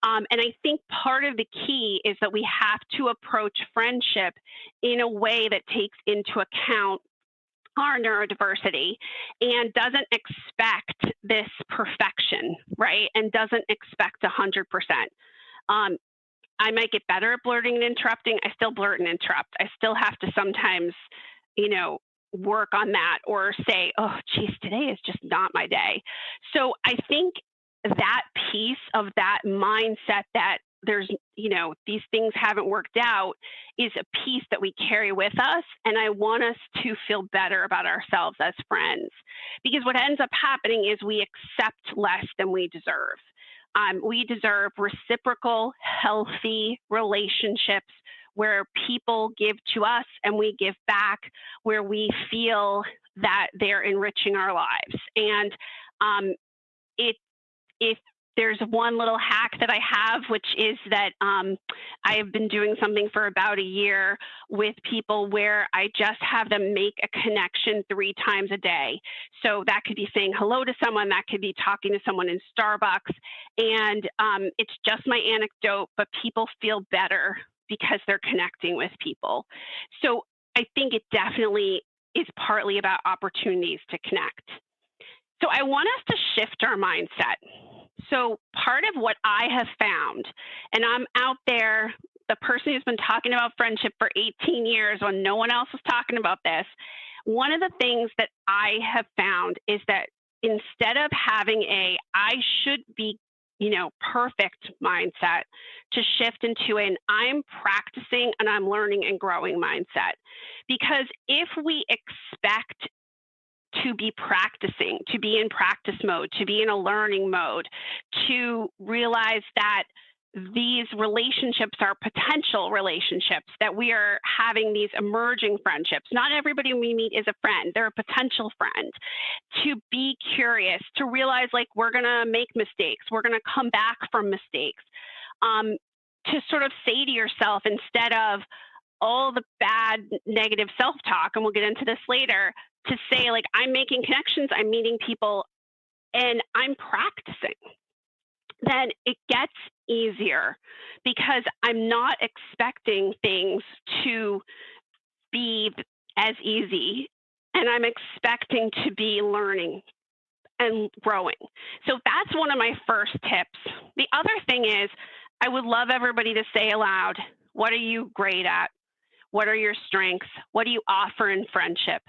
And I think part of the key is that we have to approach friendship in a way that takes into account our neurodiversity and doesn't expect this perfection, right? And doesn't expect 100%. I might get better at blurting and interrupting. I still blurt and interrupt. I still have to sometimes, work on that or say, oh, geez, today is just not my day. So I think that piece of that mindset that there's, these things haven't worked out is a piece that we carry with us. And I want us to feel better about ourselves as friends, because what ends up happening is we accept less than we deserve. We deserve reciprocal, healthy relationships where people give to us and we give back, where we feel that they're enriching our lives. And if there's one little hack that I have, which is that I have been doing something for about a year with people where I just have them make a connection 3 times a day. So that could be saying hello to someone, that could be talking to someone in Starbucks. And it's just my anecdote, but people feel better because they're connecting with people. So I think it definitely is partly about opportunities to connect. So I want us to shift our mindset. So part of what I have found, and I'm out there, the person who's been talking about friendship for 18 years when no one else was talking about this, one of the things that I have found is that instead of having I should be, perfect mindset, to shift into an I'm practicing and I'm learning and growing mindset. Because if we expect to be practicing, to be in practice mode, to be in a learning mode, to realize that these relationships are potential relationships, that we are having these emerging friendships. Not everybody we meet is a friend, they're a potential friend. To be curious, to realize like we're gonna make mistakes, we're gonna come back from mistakes. To sort of say to yourself, instead of all the bad negative self-talk, and we'll get into this later, to say like, I'm making connections, I'm meeting people, and I'm practicing, then it gets easier because I'm not expecting things to be as easy, and I'm expecting to be learning and growing. So that's one of my first tips. The other thing is, I would love everybody to say aloud, what are you great at? What are your strengths? What do you offer in friendship?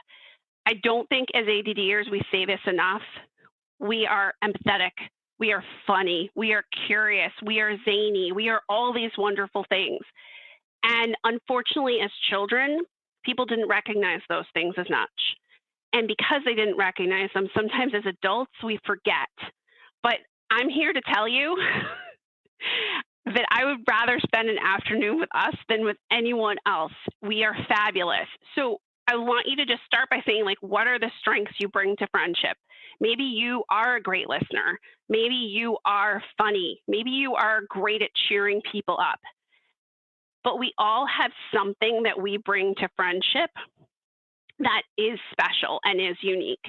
I don't think as ADDers we say this enough. We are empathetic. We are funny. We are curious. We are zany. We are all these wonderful things. And unfortunately, as children, people didn't recognize those things as much. And because they didn't recognize them, sometimes as adults, we forget. But I'm here to tell you that I would rather spend an afternoon with us than with anyone else. We are fabulous. So I want you to just start by saying, like, what are the strengths you bring to friendship? Maybe you are a great listener. Maybe you are funny. Maybe you are great at cheering people up. But we all have something that we bring to friendship that is special and is unique.